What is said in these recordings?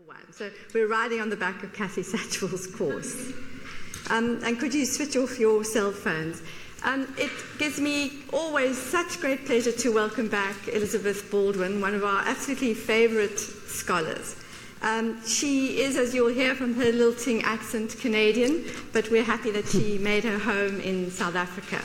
one. So we're riding on the back of Cathy Satchwell's course. And could you switch off your cell phones? It gives me always such great pleasure to welcome back Elizabeth Baldwin, one of our absolutely favourite scholars. She is, as you'll hear from her lilting accent, Canadian, but we're happy that she made her home in South Africa.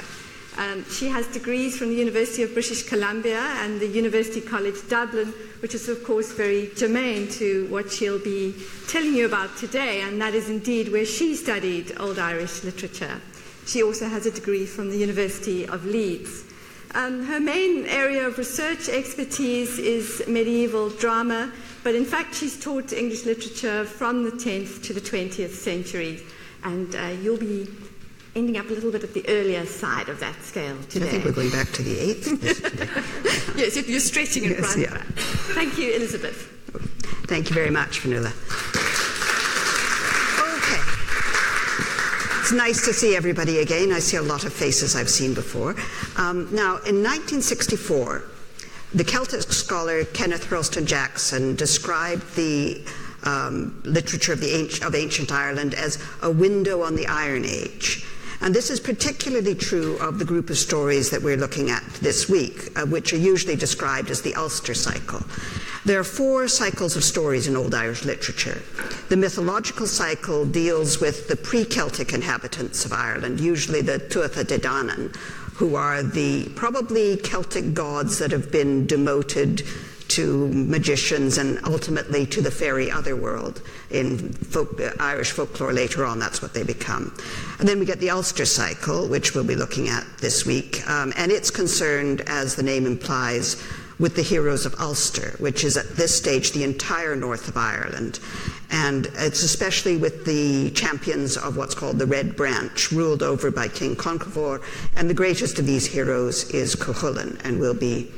She has degrees from the University of British Columbia and the University College Dublin, which is of course very germane to what she'll be telling you about today, and that is indeed where she studied Old Irish literature. She also has a degree from the University of Leeds. Her main area of research expertise is medieval drama, but in fact she's taught English literature from the 10th to the 20th centuries, and you'll be ending up a little bit at the earlier side of that scale today. I think we're going back to the 8th. Yes, you're stretching it right back. Thank you, Elizabeth. Thank you very much, Fionnuala. Okay. It's nice to see everybody again. I see a lot of faces I've seen before. Now, in 1964, the Celtic scholar Kenneth Hurlstone Jackson described the literature of ancient Ireland as a window on the Iron Age. And this is particularly true of the group of stories that we're looking at this week, which are usually described as the Ulster cycle. There are 4 cycles of stories in Old Irish literature. The mythological cycle deals with the pre-Celtic inhabitants of Ireland, usually the Tuatha De Danann, who are the probably Celtic gods that have been demoted to magicians and ultimately to the fairy otherworld. In Irish folklore later on, that's what they become. And then we get the Ulster cycle, which we'll be looking at this week, and it's concerned, as the name implies, with the heroes of Ulster, which is at this stage the entire north of Ireland. And it's especially with the champions of what's called the Red Branch, ruled over by King Conchobar, and the greatest of these heroes is Cúchulainn, and we'll be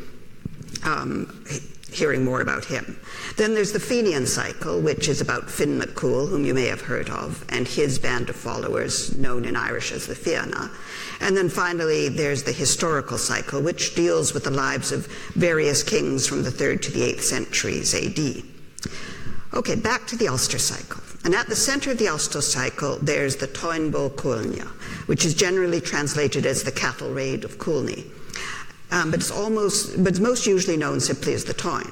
hearing more about him. Then there's the Fenian cycle, which is about Finn McCool, whom you may have heard of, and his band of followers, known in Irish as the Fianna. And then finally, there's the historical cycle, which deals with the lives of various kings from the 3rd to the 8th centuries AD. Okay, back to the Ulster cycle. And at the center of the Ulster cycle, there's the Táin Bó Cúailnge, which is generally translated as the Cattle-Raid of Cooley. But it's most usually known simply as the Táin,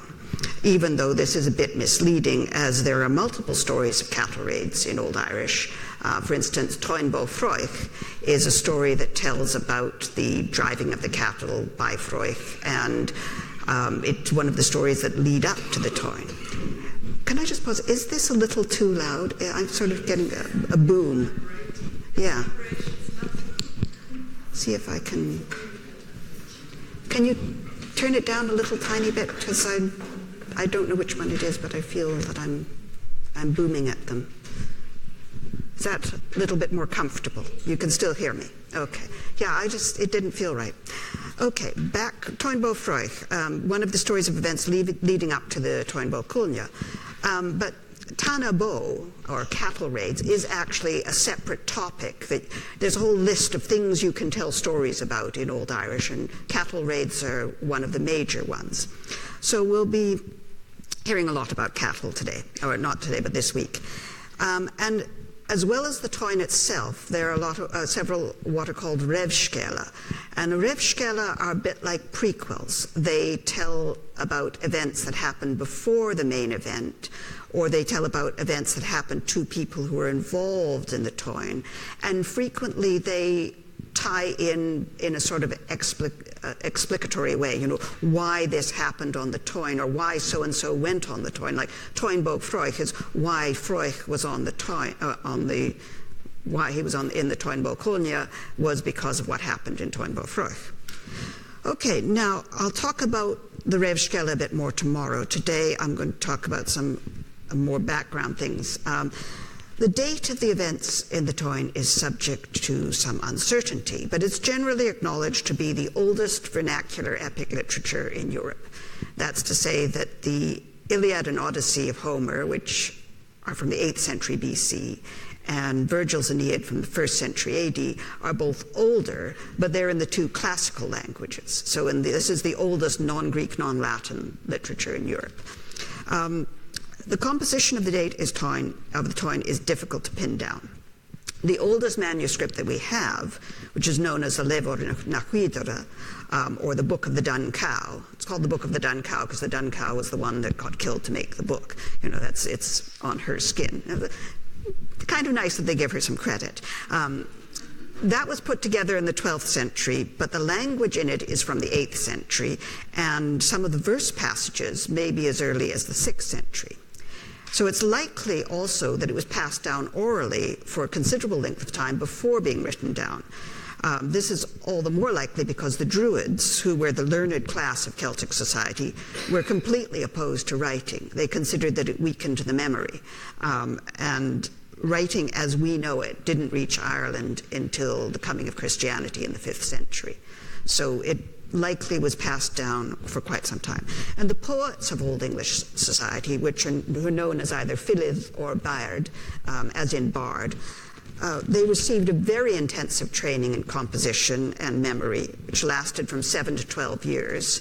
even though this is a bit misleading, as there are multiple stories of cattle raids in Old Irish. For instance, Táin Bó Cúailnge is a story that tells about the driving of the cattle by Froich, and it's one of the stories that lead up to the Táin. Can I just pause? Is this a little too loud? I'm sort of getting a boom. Yeah. See if I can... Can you turn it down a little tiny bit? Because I don't know which one it is, but I feel that I'm booming at them. Is that a little bit more comfortable? You can still hear me. Okay. Yeah, it didn't feel right. Okay, back, Táin Bó Cúailnge, one of the stories of events leading up to the Táin Bó Cúailnge. But Táin Bó, or cattle raids, is actually a separate topic. There's a whole list of things you can tell stories about in Old Irish, and cattle raids are one of the major ones. So we'll be hearing a lot about cattle today, or not today, but this week. And as well as the Táin itself, there are several what are called revskela. And the revskela are a bit like prequels. They tell about events that happened before the main event, or they tell about events that happened to people who were involved in the Táin. And frequently they tie in a sort of explicatory way, why this happened on the Táin, or why so-and-so went on the Táin. Like Táin Bó Cúailnge is why Froich was on the Táin, why he was in the Táin Bó Cúailnge was because of what happened in Táin Bó Cúailnge. Okay, now I'll talk about the revskela a bit more tomorrow. Today I'm going to talk about some more background things. The date of the events in the Táin is subject to some uncertainty, but it's generally acknowledged to be the oldest vernacular epic literature in Europe. That's to say that the Iliad and Odyssey of Homer, which are from the 8th century BC, and Virgil's Aeneid from the 1st century AD are both older, but they're in the 2 classical languages. So this is the oldest non-Greek, non-Latin literature in Europe. The composition of the date of the Táin is difficult to pin down. The oldest manuscript that we have, which is known as the Levor na Huidra, or the Book of the Dun Cow. It's called the Book of the Dun Cow because the Dun Cow was the one that got killed to make the book. It's on her skin. Kind of nice that they give her some credit. That was put together in the 12th century, but the language in it is from the 8th century, and some of the verse passages may be as early as the 6th century. So it's likely also that it was passed down orally for a considerable length of time before being written down. This is all the more likely because the Druids, who were the learned class of Celtic society, were completely opposed to writing. They considered that it weakened the memory, and writing as we know it didn't reach Ireland until the coming of Christianity in the 5th century. So it likely was passed down for quite some time. And the poets of Old English society, which are known as either Filydd or Baird, as in bard, they received a very intensive training in composition and memory, which lasted from 7 to 12 years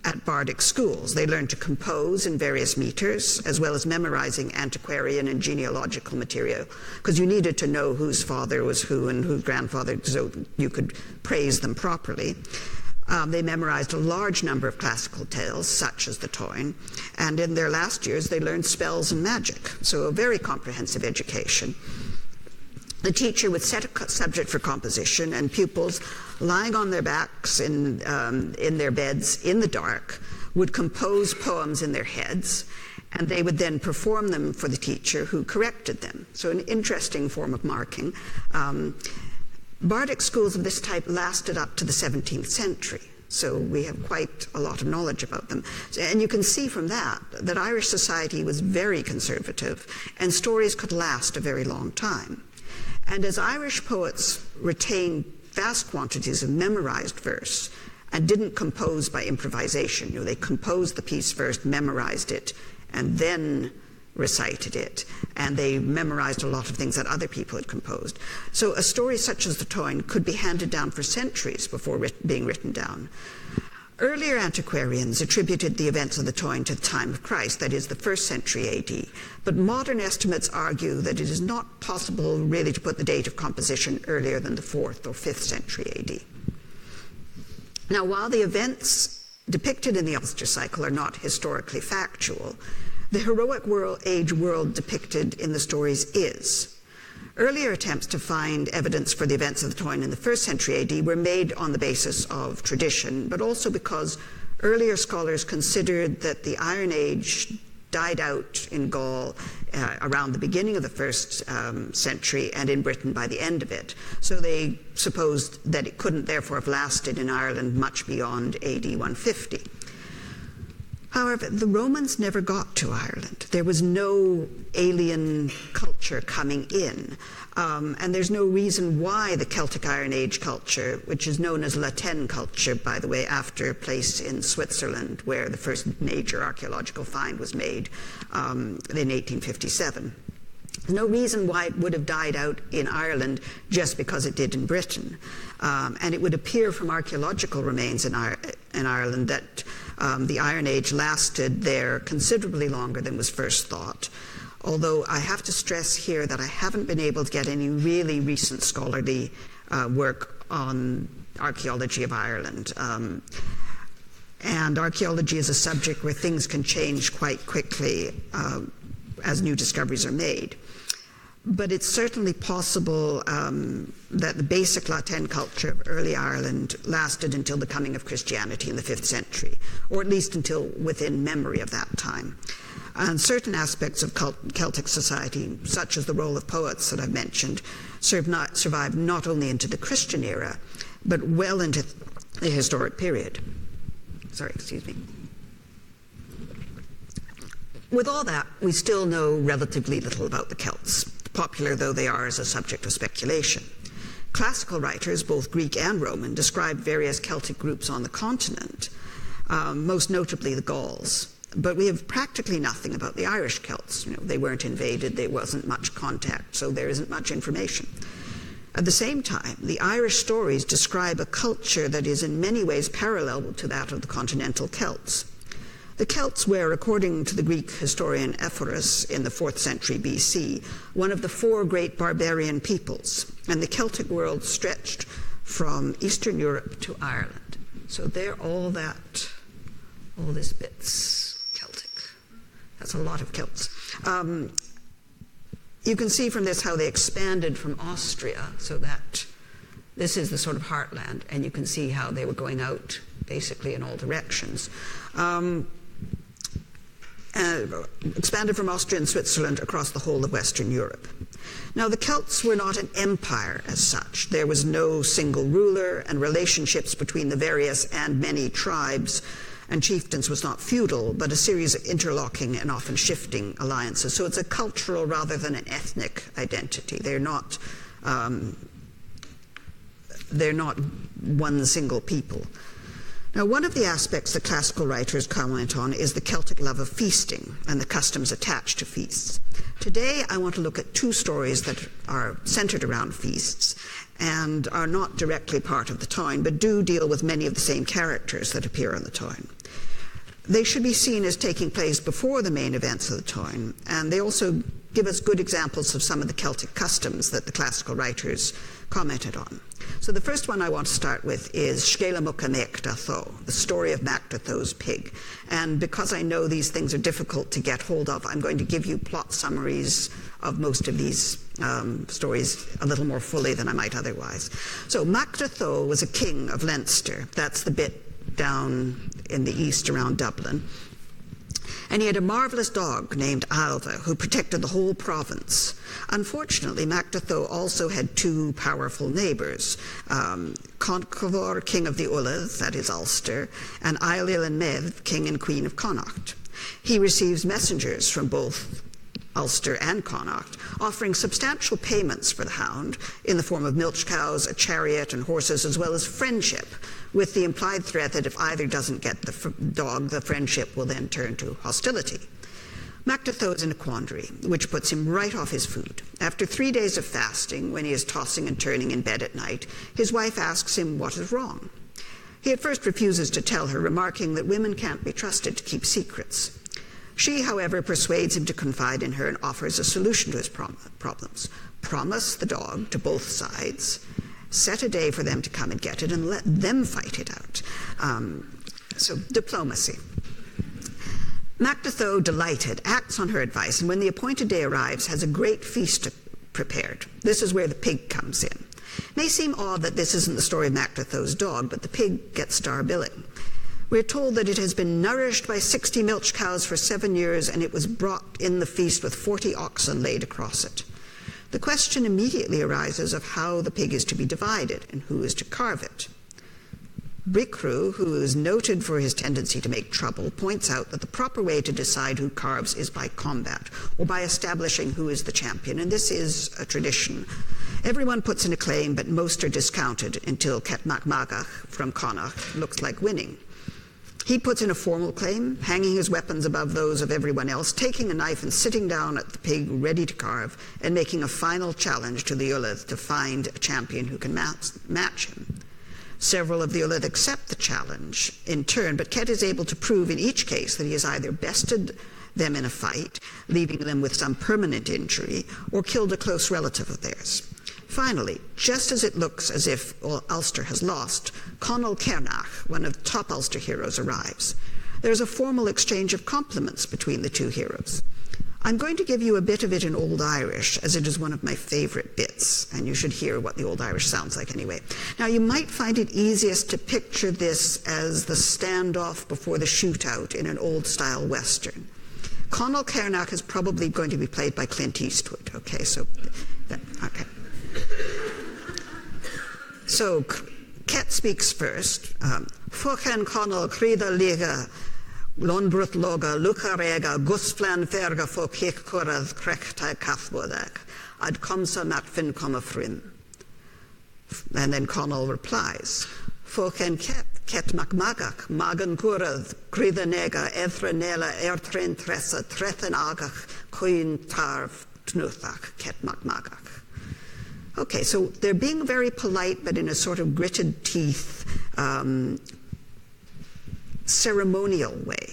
at bardic schools. They learned to compose in various meters, as well as memorizing antiquarian and genealogical material, because you needed to know whose father was who and whose grandfather, so you could praise them properly. They memorized a large number of classical tales, such as the Táin, and in their last years they learned spells and magic, so a very comprehensive education. The teacher would set a subject for composition, and pupils, lying on their backs in their beds in the dark, would compose poems in their heads, and they would then perform them for the teacher, who corrected them. So an interesting form of marking. Bardic schools of this type lasted up to the 17th century, so we have quite a lot of knowledge about them. And you can see from that Irish society was very conservative, and stories could last a very long time. And as Irish poets retained vast quantities of memorized verse and didn't compose by improvisation, they composed the piece first, memorized it, and then recited it, and they memorized a lot of things that other people had composed. So a story such as the Táin could be handed down for centuries before being written down. Earlier antiquarians attributed the events of the Táin to the time of Christ, that is, the 1st century AD, but modern estimates argue that it is not possible really to put the date of composition earlier than the 4th or 5th century AD. Now, while the events depicted in the Ulster cycle are not historically factual, the heroic age world depicted in the stories is. Earlier attempts to find evidence for the events of the Táin in the 1st century AD were made on the basis of tradition, but also because earlier scholars considered that the Iron Age died out in Gaul around the beginning of the 1st century and in Britain by the end of it. So they supposed that it couldn't therefore have lasted in Ireland much beyond AD 150. However, the Romans never got to Ireland. There was no alien culture coming in. And there's no reason why the Celtic Iron Age culture, which is known as Latin culture, by the way, after a place in Switzerland where the first major archaeological find was made in 1857. There's no reason why it would have died out in Ireland just because it did in Britain. And it would appear from archaeological remains in Ireland that the Iron Age lasted there considerably longer than was first thought. Although I have to stress here that I haven't been able to get any really recent scholarly work on archaeology of Ireland. And archaeology is a subject where things can change quite quickly as new discoveries are made. But it's certainly possible that the basic Latin culture of early Ireland lasted until the coming of Christianity in the 5th century, or at least until within memory of that time. And certain aspects of Celtic society, such as the role of poets that I've mentioned, survived not only into the Christian era, but well into the historic period. With all that, we still know relatively little about the Celts, popular though they are as a subject of speculation. Classical writers, both Greek and Roman, describe various Celtic groups on the continent, most notably the Gauls. But we have practically nothing about the Irish Celts. They weren't invaded, there wasn't much contact, so there isn't much information. At the same time, the Irish stories describe a culture that is in many ways parallel to that of the continental Celts. The Celts were, according to the Greek historian Ephorus in the 4th century BC, one of the 4 great barbarian peoples, and the Celtic world stretched from Eastern Europe to Ireland. So they're all this bit's Celtic. That's a lot of Celts. You can see from this how they expanded from Austria, so that this is the sort of heartland, and you can see how they were going out basically in all directions. Expanded from Austria and Switzerland across the whole of Western Europe. Now, the Celts were not an empire as such. There was no single ruler, and relationships between the various and many tribes and chieftains was not feudal, but a series of interlocking and often shifting alliances. So it's a cultural rather than an ethnic identity. They're not one single people. Now, one of the aspects that classical writers comment on is the Celtic love of feasting and the customs attached to feasts. Today, I want to look at 2 stories that are centered around feasts and are not directly part of the Táin, but do deal with many of the same characters that appear in the Táin. They should be seen as taking place before the main events of the Táin, and they also give us good examples of some of the Celtic customs that the classical writers commented on. So the first one I want to start with is Scéla Mucha Mac Tho, the story of Mac Tho's pig. And because I know these things are difficult to get hold of, I'm going to give you plot summaries of most of these stories a little more fully than I might otherwise. So Mac Tho was a king of Leinster. That's the bit down in the east around Dublin. And he had a marvellous dog named Alva, who protected the whole province. Unfortunately, Mac Tho also had 2 powerful neighbours, Conchvor, king of the Ullad, that is Ulster, and Ailill and Meath, king and queen of Connacht. He receives messengers from both Ulster and Connacht, offering substantial payments for the hound in the form of milch cows, a chariot, and horses, as well as friendship, with the implied threat that if either doesn't get the dog, the friendship will then turn to hostility. Mac Tho is in a quandary, which puts him right off his food. After 3 days of fasting, when he is tossing and turning in bed at night, his wife asks him what is wrong. He at first refuses to tell her, remarking that women can't be trusted to keep secrets. She, however, persuades him to confide in her and offers a solution to his problems. Promise the dog to both sides, set a day for them to come and get it, and let them fight it out. So diplomacy. Mac Tho, delighted, acts on her advice, and when the appointed day arrives, has a great feast prepared. This is where the pig comes in. It may seem odd that this isn't the story of Mac Tho's dog, but the pig gets star billing. We're told that it has been nourished by 60 milch cows for 7 years, and it was brought in the feast with 40 oxen laid across it. The question immediately arises of how the pig is to be divided and who is to carve it. Bricriu, who is noted for his tendency to make trouble, points out that the proper way to decide who carves is by combat, or by establishing who is the champion, and this is a tradition. Everyone puts in a claim, but most are discounted until Cet Mac Magach from Connacht looks like winning. He puts in a formal claim, hanging his weapons above those of everyone else, taking a knife and sitting down at the pig ready to carve, and making a final challenge to the Ullad to find a champion who can match him. Several of the Ullad accept the challenge in turn, but Cet is able to prove in each case that he has either bested them in a fight, leaving them with some permanent injury, or killed a close relative of theirs. Finally, just as it looks as if Ulster has lost, Conall Cernach, one of the top Ulster heroes, arrives. There's a formal exchange of compliments between the 2 heroes. I'm going to give you a bit of it in Old Irish, as it is one of my favourite bits, and you should hear what the Old Irish sounds like anyway. Now, you might find it easiest to picture this as the standoff before the shootout in an old-style Western. Conall Cernach is probably going to be played by Clint Eastwood, okay, so, okay. So, Cet speaks first. Fochan Conall Crida Liga, Lonbrut Loga, Lucarega, Gusflan Ferga Folk Hiccorad, Crechta Cathwodak, Ad Comsa Matfin Comafrin. And then Conall replies, Fochan Cet Macmagach, Magan Curad, Crida Nega, Ethra Nela, Ertrin Tressa, Trethen Agach, Queen Tarv Tnuthach, Cet Macmagach. Okay, so they're being very polite, but in a sort of gritted teeth, ceremonial way.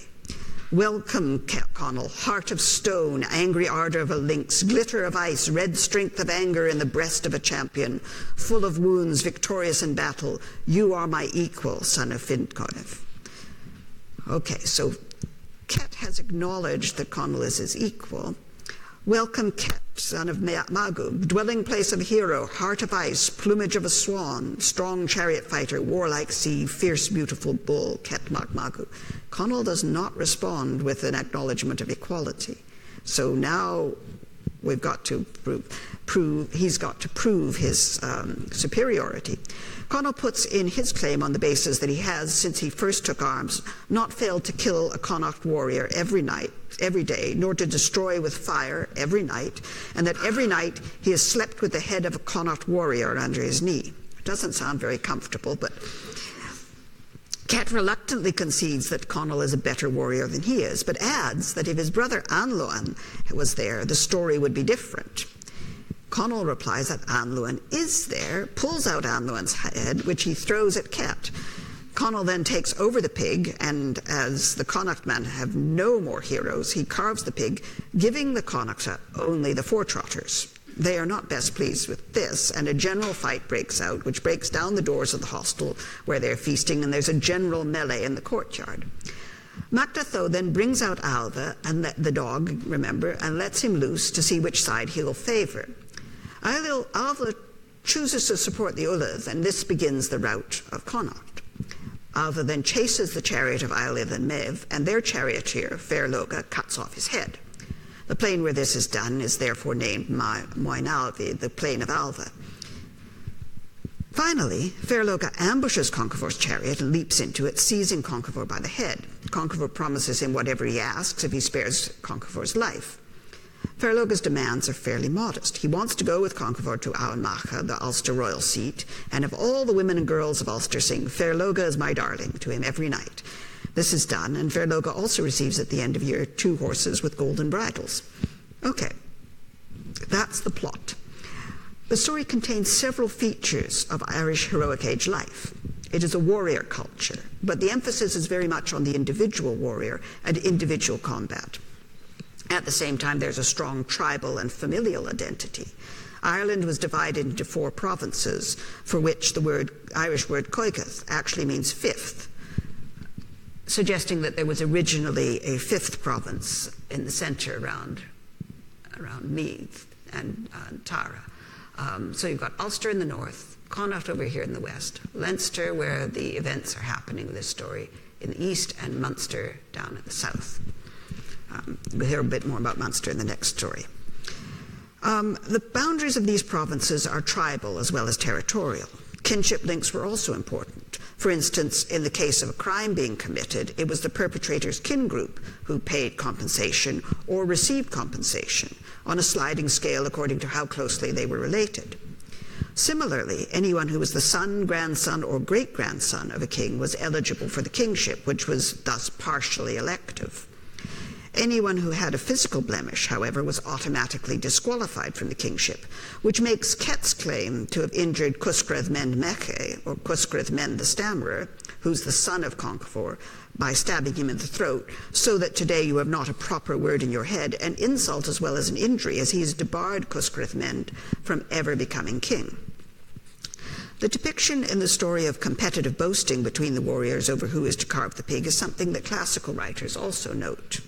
Welcome, Connell, heart of stone, angry ardour of a lynx, glitter of ice, red strength of anger in the breast of a champion, full of wounds, victorious in battle. You are my equal, son of Fincoif. Okay, so Ket has acknowledged that Connell is his equal. Welcome, Ket, son of Magub, dwelling place of a hero, heart of ice, plumage of a swan, strong chariot fighter, warlike sea, fierce, beautiful bull, Ket Magmagu. Connell does not respond with an acknowledgement of equality. So now we've got to he's got to prove his superiority. Connell puts in his claim on the basis that he has, since he first took arms, not failed to kill a Connacht warrior every day, nor to destroy with fire every night, and that every night he has slept with the head of a Connacht warrior under his knee. It doesn't sound very comfortable, but Ket reluctantly concedes that Connell is a better warrior than he is, but adds that if his brother Anluan was there, the story would be different. Connell replies that Anluan is there, pulls out Anluan's head, which he throws at Ket. Connell then takes over the pig, and as the Connacht men have no more heroes, he carves the pig, giving the Connacht only the foretrotters. They are not best pleased with this, and a general fight breaks out, which breaks down the doors of the hostel where they're feasting, and there's a general melee in the courtyard. Mactatho then brings out Alva, and the dog, remember, and lets him loose to see which side he'll favour. Alva chooses to support the Ullad, and this begins the rout of Connacht. Alva then chases the chariot of Eilidh and Mev, and their charioteer, Fairloga, cuts off his head. The plain where this is done is therefore named Moynalvi, the plain of Alva. Finally, Fairloga ambushes Conchovor's chariot and leaps into it, seizing Conchofor by the head. Conchofor promises him whatever he asks if he spares Conchovor's life. Fairloga's demands are fairly modest. He wants to go with Conchofor to Auanmacha, the Ulster royal seat, and if all the women and girls of Ulster sing, Fairloga is my darling, to him every night. This is done, and Fairloga also receives at the end of year 2 horses with golden bridles. Okay, that's the plot. The story contains several features of Irish heroic age life. It is a warrior culture, but the emphasis is very much on the individual warrior and individual combat. At the same time, there's a strong tribal and familial identity. Ireland was divided into 4 provinces, for which the Irish word coigach actually means 5th, suggesting that there was originally a 5th province in the centre around Meath and Tara. So you've got Ulster in the north, Connacht over here in the west, Leinster, where the events are happening in this story, in the east, and Munster down in the south. We'll hear a bit more about Munster in the next story. The boundaries of these provinces are tribal as well as territorial. Kinship links were also important. For instance, in the case of a crime being committed, it was the perpetrator's kin group who paid compensation or received compensation on a sliding scale according to how closely they were related. Similarly, anyone who was the son, grandson, or great-grandson of a king was eligible for the kingship, which was thus partially elective. Anyone who had a physical blemish, however, was automatically disqualified from the kingship, which makes Ket's claim to have injured Cuscrath Mend Meche, or Cuscrath Mend the Stammerer, who's the son of Conchofor, by stabbing him in the throat, so that today you have not a proper word in your head, an insult as well as an injury, as he has debarred Cuscrath Mend from ever becoming king. The depiction in the story of competitive boasting between the warriors over who is to carve the pig is something that classical writers also note.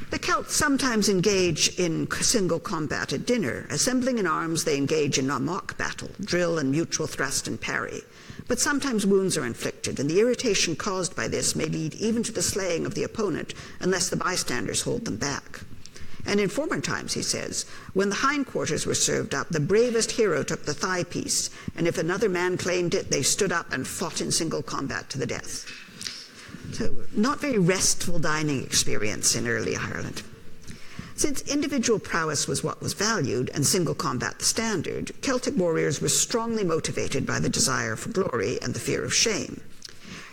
The Celts sometimes engage in single combat at dinner. Assembling in arms, they engage in a mock battle, drill and mutual thrust and parry. But sometimes wounds are inflicted, and the irritation caused by this may lead even to the slaying of the opponent, unless the bystanders hold them back. And in former times, he says, when the hindquarters were served up, the bravest hero took the thigh piece, and if another man claimed it, they stood up and fought in single combat to the death. So, not very restful dining experience in early Ireland. Since individual prowess was what was valued and single combat the standard, Celtic warriors were strongly motivated by the desire for glory and the fear of shame.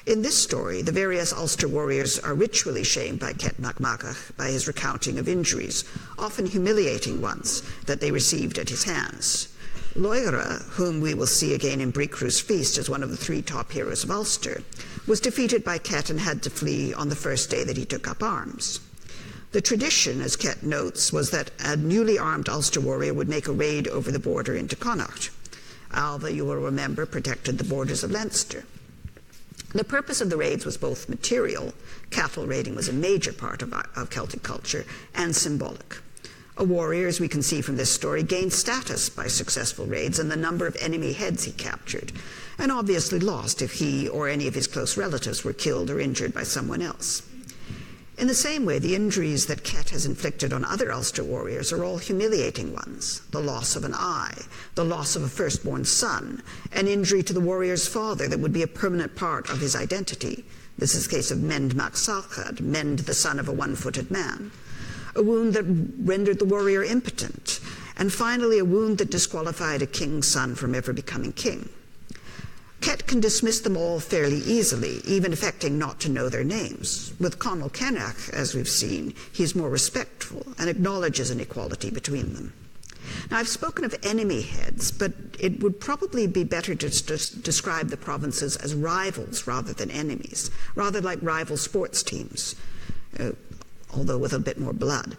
In this story, the various Ulster warriors are ritually shamed by Cet Macmacach by his recounting of injuries, often humiliating ones, that they received at his hands. Loira, whom we will see again in Bricriu's feast as one of the 3 top heroes of Ulster, was defeated by Ket and had to flee on the first day that he took up arms. The tradition, as Ket notes, was that a newly armed Ulster warrior would make a raid over the border into Connacht. Alva, you will remember, protected the borders of Leinster. The purpose of the raids was both material — cattle raiding was a major part of Celtic culture — and symbolic. A warrior, as we can see from this story, gained status by successful raids and the number of enemy heads he captured, and obviously lost if he or any of his close relatives were killed or injured by someone else. In the same way, the injuries that Ket has inflicted on other Ulster warriors are all humiliating ones: the loss of an eye, the loss of a firstborn son, an injury to the warrior's father that would be a permanent part of his identity. This is the case of Mend Mac Salchad, Mend the son of a one-footed man. A wound that rendered the warrior impotent, and finally a wound that disqualified a king's son from ever becoming king. Ket can dismiss them all fairly easily, even affecting not to know their names. With Conall Cernach, as we've seen, he is more respectful and acknowledges an equality between them. Now, I've spoken of enemy heads, but it would probably be better to describe the provinces as rivals rather than enemies, rather like rival sports teams, although with a bit more blood.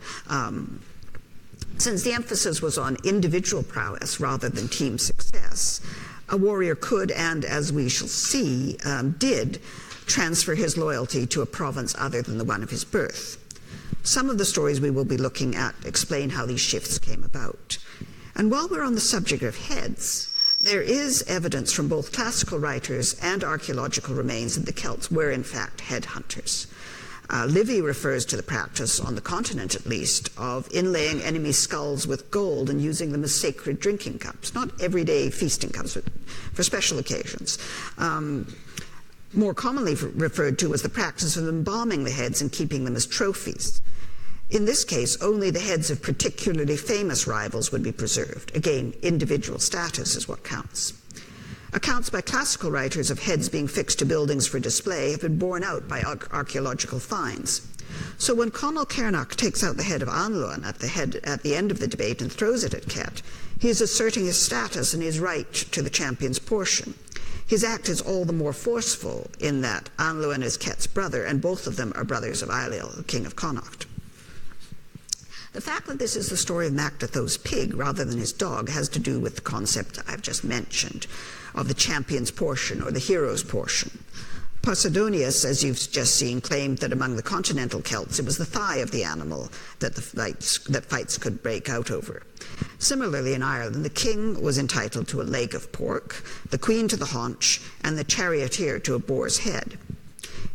Since the emphasis was on individual prowess rather than team success, a warrior could, and as we shall see, did, transfer his loyalty to a province other than the one of his birth. Some of the stories we will be looking at explain how these shifts came about. And while we're on the subject of heads, there is evidence from both classical writers and archaeological remains that the Celts were in fact headhunters. Livy refers to the practice, on the continent at least, of inlaying enemy skulls with gold and using them as sacred drinking cups, not everyday feasting cups, but for special occasions. More commonly referred to as the practice of embalming the heads and keeping them as trophies. In this case, only the heads of particularly famous rivals would be preserved. Again, individual status is what counts. Accounts by classical writers of heads being fixed to buildings for display have been borne out by archaeological finds. So when Conall Cernach takes out the head of Anluan at the end of the debate and throws it at Ket, he is asserting his status and his right to the champion's portion. His act is all the more forceful in that Anluan is Ket's brother, and both of them are brothers of Ailill, the king of Connacht. The fact that this is the story of Mac Datho's pig rather than his dog has to do with the concept I've just mentioned of the champion's portion or the hero's portion. Posidonius, as you've just seen, claimed that among the continental Celts it was the thigh of the animal that fights could break out over. Similarly, in Ireland, the king was entitled to a leg of pork, the queen to the haunch, and the charioteer to a boar's head.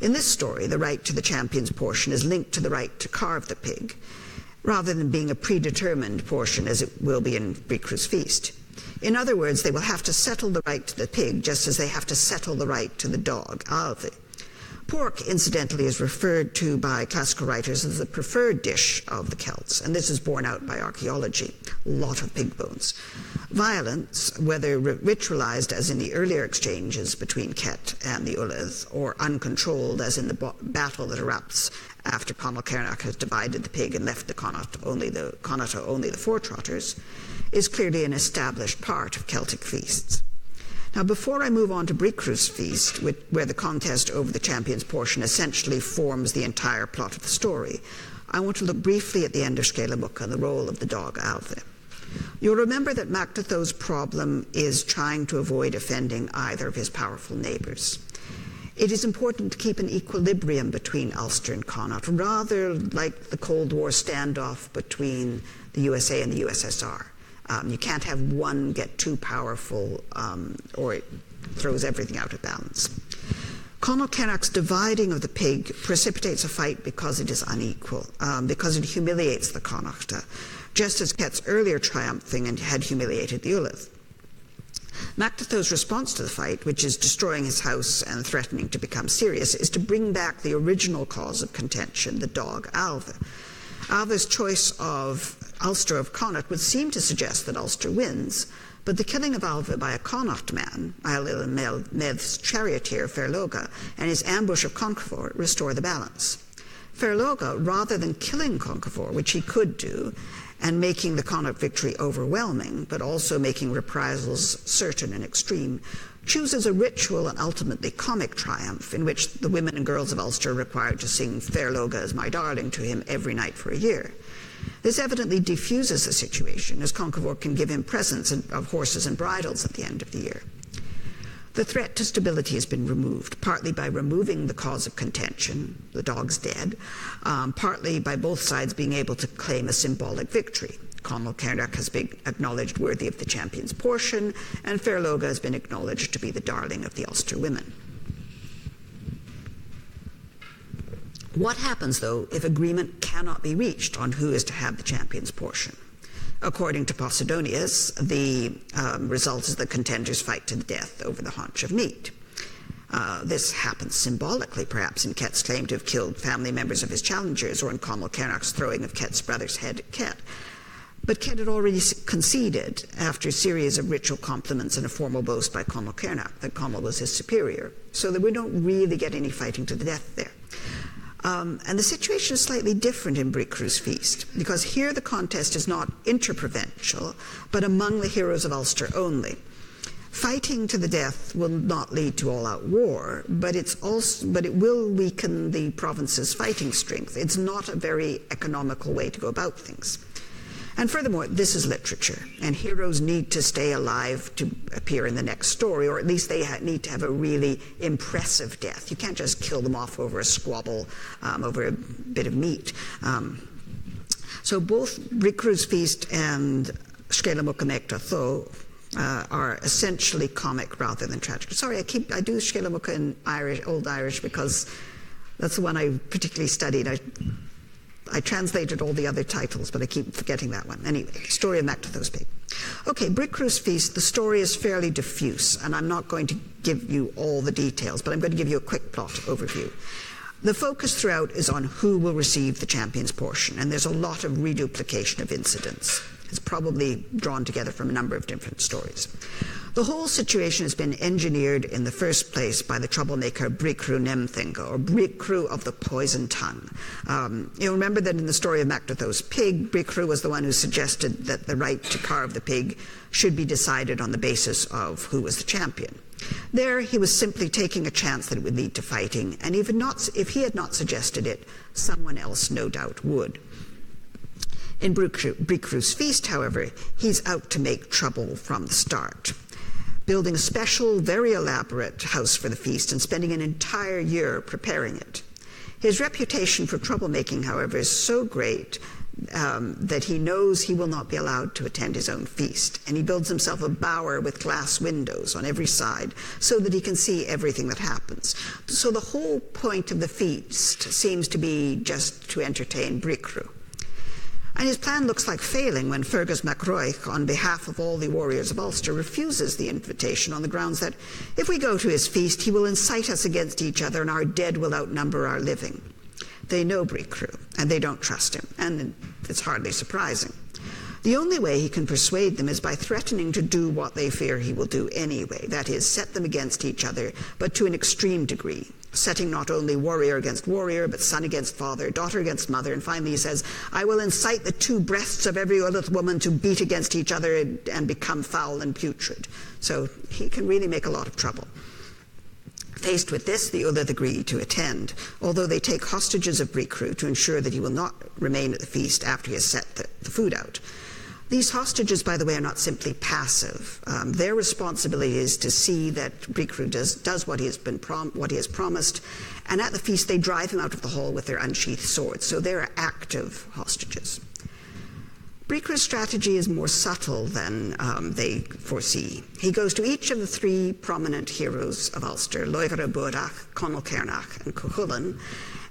In this story, the right to the champion's portion is linked to the right to carve the pig, rather than being a predetermined portion as it will be in Bricriu's feast. In other words, they will have to settle the right to the pig just as they have to settle the right to the dog, alve. Pork, incidentally, is referred to by classical writers as the preferred dish of the Celts, and this is borne out by archaeology. A lot of pig bones. Violence, whether ritualized as in the earlier exchanges between Ket and the Ulleth, or uncontrolled as in the battle that erupts after Conall Cernach has divided the pig and left the Connacht only the foretrotters, is clearly an established part of Celtic feasts. Now, before I move on to Bricriu's feast, where the contest over the champion's portion essentially forms the entire plot of the story, I want to look briefly at the end of Scéla Mucha and the role of the dog alve. You'll remember that Mac Datho's problem is trying to avoid offending either of his powerful neighbours. It is important to keep an equilibrium between Ulster and Connacht, rather like the Cold War standoff between the USA and the USSR. You can't have one get too powerful or it throws everything out of balance. Conall Cernach's dividing of the pig precipitates a fight because it is unequal, because it humiliates the Connachta, just as Ket's earlier triumphing had humiliated the Ulleth. Mac Datho's response to the fight, which is destroying his house and threatening to become serious, is to bring back the original cause of contention, the dog alve. Alve's choice of Ulster of Connacht would seem to suggest that Ulster wins, but the killing of Alve by a Connacht man, Ailill and Med's charioteer Ferloga, and his ambush of Conchofor restore the balance. Ferloga, rather than killing Conchofor, which he could do, and making the Connaught victory overwhelming, but also making reprisals certain and extreme, chooses a ritual and ultimately comic triumph in which the women and girls of Ulster are required to sing Fairloga is my darling to him every night for a year. This evidently defuses the situation, as Conchobar can give him presents of horses and bridles at the end of the year. The threat to stability has been removed, partly by removing the cause of contention, the dog's dead, partly by both sides being able to claim a symbolic victory. Conall Cernach has been acknowledged worthy of the champion's portion, and Fairloga has been acknowledged to be the darling of the Ulster women. What happens, though, if agreement cannot be reached on who is to have the champion's portion? According to Posidonius, the result is the contenders fight to the death over the haunch of meat. This happens symbolically, perhaps, in Ket's claim to have killed family members of his challengers, or in Conall Cernach's throwing of Ket's brother's head at Ket. But Ket had already conceded, after a series of ritual compliments and a formal boast by Conall Cernach, that Conall was his superior, so that we don't really get any fighting to the death there. And the situation is slightly different in Bricriu's feast, because here the contest is not interprovincial, but among the heroes of Ulster only. Fighting to the death will not lead to all-out war, but it will weaken the province's fighting strength. It's not a very economical way to go about things. And furthermore, this is literature, and heroes need to stay alive to appear in the next story, or at least they need to have a really impressive death. You can't just kill them off over a squabble, over a bit of meat. So both Bricriu's feast and Scéala Mucha Mecta Tho are essentially comic rather than tragic. Sorry, I do Scéala Mucha in Irish, Old Irish, because that's the one I particularly studied. I translated all the other titles, but I keep forgetting that one. Anyway, story of Mactathos Pig. Okay, Bricriu's feast, the story is fairly diffuse, and I'm not going to give you all the details, but I'm going to give you a quick plot overview. The focus throughout is on who will receive the champion's portion, and there's a lot of reduplication of incidents. It's probably drawn together from a number of different stories. The whole situation has been engineered in the first place by the troublemaker Bricriu Nemthinga, or Bricriu of the poison tongue. You'll remember that in the story of Mactathos Pig, Bricriu was the one who suggested that the right to carve the pig should be decided on the basis of who was the champion. There, he was simply taking a chance that it would lead to fighting, and if he had not suggested it, someone else no doubt would. In Bricriu's feast, however, he's out to make trouble from the start, building a special, very elaborate house for the feast and spending an entire year preparing it. His reputation for troublemaking, however, is so great that he knows he will not be allowed to attend his own feast, and he builds himself a bower with glass windows on every side so that he can see everything that happens. So the whole point of the feast seems to be just to entertain Bricriu. And his plan looks like failing when Fergus MacRoich, on behalf of all the warriors of Ulster, refuses the invitation on the grounds that if we go to his feast, he will incite us against each other and our dead will outnumber our living. They know Bricriu, and they don't trust him, and it's hardly surprising. The only way he can persuade them is by threatening to do what they fear he will do anyway, that is, set them against each other, but to an extreme degree, setting not only warrior against warrior, but son against father, daughter against mother, and finally he says, I will incite the two breasts of every oatheth woman to beat against each other and become foul and putrid. So he can really make a lot of trouble. Faced with this, the oatheth agree to attend, although they take hostages of Bricriu to ensure that he will not remain at the feast after he has set the food out. These hostages, by the way, are not simply passive. Their responsibility is to see that Bricriu does what he has promised, and at the feast they drive him out of the hall with their unsheathed swords. So they're active hostages. Bricriu's strategy is more subtle than they foresee. He goes to each of the three prominent heroes of Ulster, Loivhre Buadach, Conall Cernach, and Cúchulainn,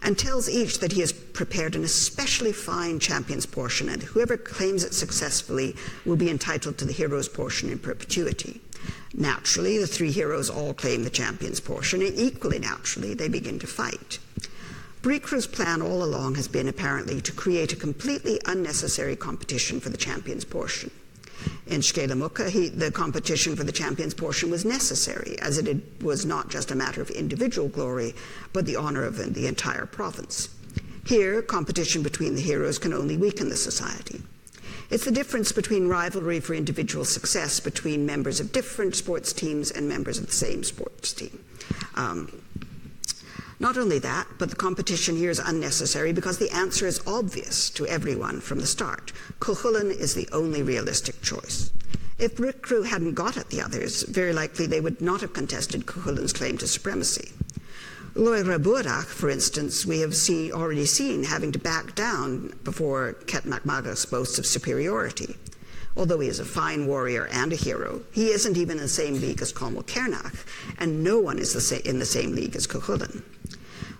and tells each that he has prepared an especially fine champion's portion, and whoever claims it successfully will be entitled to the hero's portion in perpetuity. Naturally, the three heroes all claim the champion's portion, and equally naturally, they begin to fight. Bricriu's plan all along has been, apparently, to create a completely unnecessary competition for the champion's portion. In Scéala Mucha, the competition for the champion's portion was necessary, as it was not just a matter of individual glory, but the honour of the entire province. Here, competition between the heroes can only weaken the society. It's the difference between rivalry for individual success between members of different sports teams and members of the same sports team. Not only that, but the competition here is unnecessary because the answer is obvious to everyone from the start. Cúchulainn is the only realistic choice. If Bricriu hadn't got at the others, very likely they would not have contested Cúchulainn's claim to supremacy. Loighre Buarach, for instance, we have already seen having to back down before Cet Mac Magach's boasts of superiority. Although he is a fine warrior and a hero, he isn't even in the same league as Táin Bó Cúailnge, and no one is in the same league as Cúchulainn.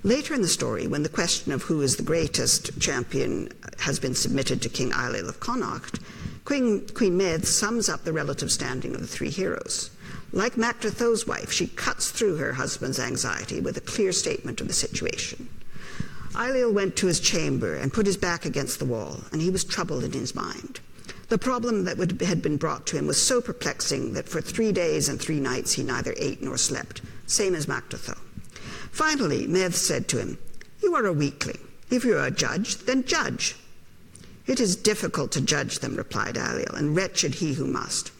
Later in the story, when the question of who is the greatest champion has been submitted to King Eileal of Connacht, Queen Medb sums up the relative standing of the three heroes. Like Mac Dratho's wife, she cuts through her husband's anxiety with a clear statement of the situation. Eileal went to his chamber and put his back against the wall, and he was troubled in his mind. The problem that had been brought to him was so perplexing that for 3 days and 3 nights he neither ate nor slept, same as Mac Dratho. Finally, Medb said to him, "You are a weakling. If you are a judge, then judge." "It is difficult to judge them," replied Eileal, "and wretched he who must."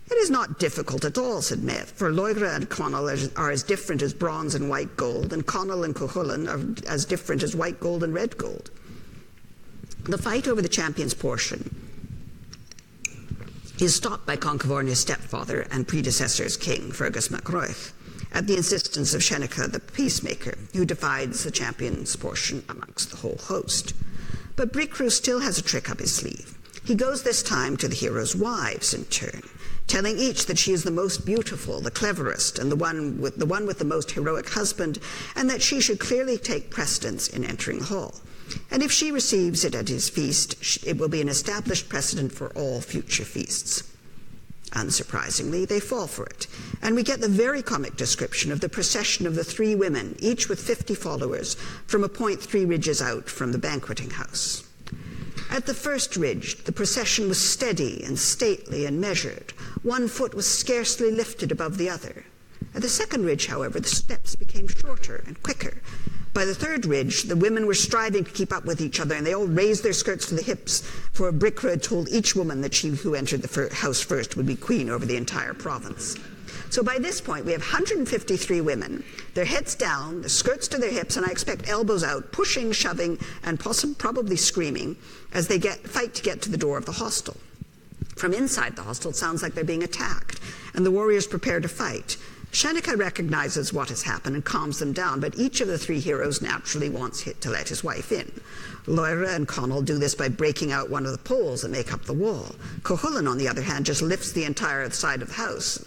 "It is not difficult at all," said Medb, "for Loighre and Conall are as different as bronze and white gold, and Conall and Cúchulainn are as different as white gold and red gold." The fight over the champion's portion is stopped by Conchovorne's stepfather and predecessor's king, Fergus Mac Roich, at the insistence of Seneca the peacemaker, who divides the champion's portion amongst the whole host. But Bricriu still has a trick up his sleeve. He goes this time to the heroes' wives in turn, telling each that she is the most beautiful, the cleverest, and the one with the most heroic husband, and that she should clearly take precedence in entering the hall. And if she receives it at his feast, it will be an established precedent for all future feasts. Unsurprisingly, they fall for it, and we get the very comic description of the procession of the 3 women, each with 50 followers, from a point 3 ridges out from the banqueting house. At the first ridge, the procession was steady and stately and measured. One foot was scarcely lifted above the other. At the second ridge, however, the steps became shorter and quicker. By the third ridge, the women were striving to keep up with each other, and they all raised their skirts to the hips, for Bricriu had told each woman that she who entered the house first would be queen over the entire province. So by this point, we have 153 women, their heads down, their skirts to their hips, and I expect elbows out, pushing, shoving, and probably screaming as they fight to get to the door of the hostel. From inside the hostel, it sounds like they're being attacked, and the warriors prepare to fight. Seneca recognizes what has happened and calms them down, but each of the 3 heroes naturally wants to let his wife in. Loighre and Conall do this by breaking out one of the poles that make up the wall. Cúchulainn, on the other hand, just lifts the entire side of the house,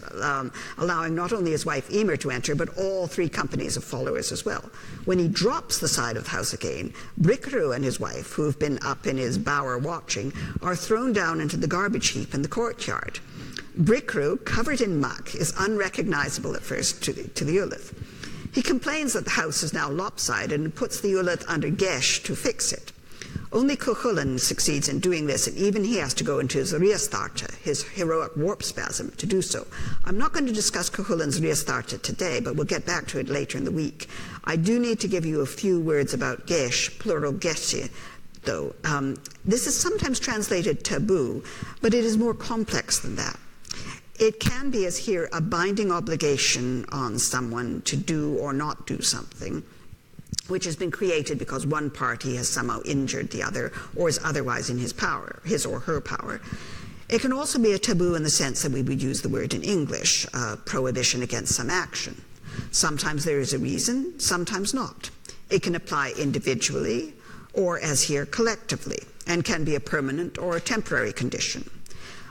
allowing not only his wife Emer to enter, but all 3 companies of followers as well. When he drops the side of the house again, Bricriu and his wife, who have been up in his bower watching, are thrown down into the garbage heap in the courtyard. Bricriu, covered in muck, is unrecognizable at first to the Ullith. He complains that the house is now lopsided and puts the Ullith under Geis to fix it. Only Cúchulainn succeeds in doing this, and even he has to go into his riastarta, his heroic warp spasm, to do so. I'm not going to discuss Cuchulainn's riastarta today, but we'll get back to it later in the week. I do need to give you a few words about Geis, plural Geisi, though. This is sometimes translated taboo, but it is more complex than that. It can be, as here, a binding obligation on someone to do or not do something, which has been created because one party has somehow injured the other or is otherwise in his power, his or her power. It can also be a taboo in the sense that we would use the word in English, prohibition against some action. Sometimes there is a reason, sometimes not. It can apply individually or, as here, collectively, and can be a permanent or a temporary condition.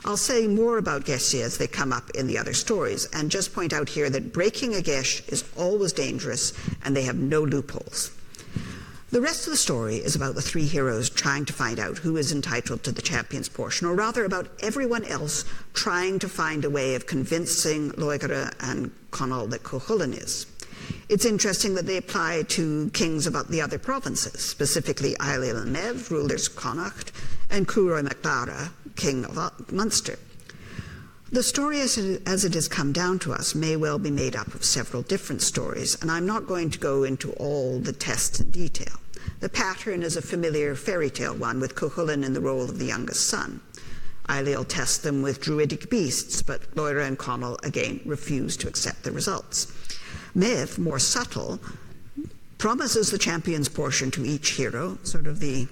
I'll say more about Geisi as they come up in the other stories, and just point out here that breaking a Geis is always dangerous, and they have no loopholes. The rest of the story is about the 3 heroes trying to find out who is entitled to the champion's portion, or rather about everyone else trying to find a way of convincing Loighre and Conall that Cúchulainn is. It's interesting that they apply to kings about the other provinces, specifically Eileal and Medb, rulers of Connacht, and Cúroi Mac Dara, king of Munster. The story as it has come down to us may well be made up of several different stories, and I'm not going to go into all the tests in detail. The pattern is a familiar fairy tale one, with Cúchulainn in the role of the youngest son. Ailill tests them with druidic beasts, but Loira and Conall again refuse to accept the results. Maeve, more subtle, promises the champion's portion to each hero, sort of the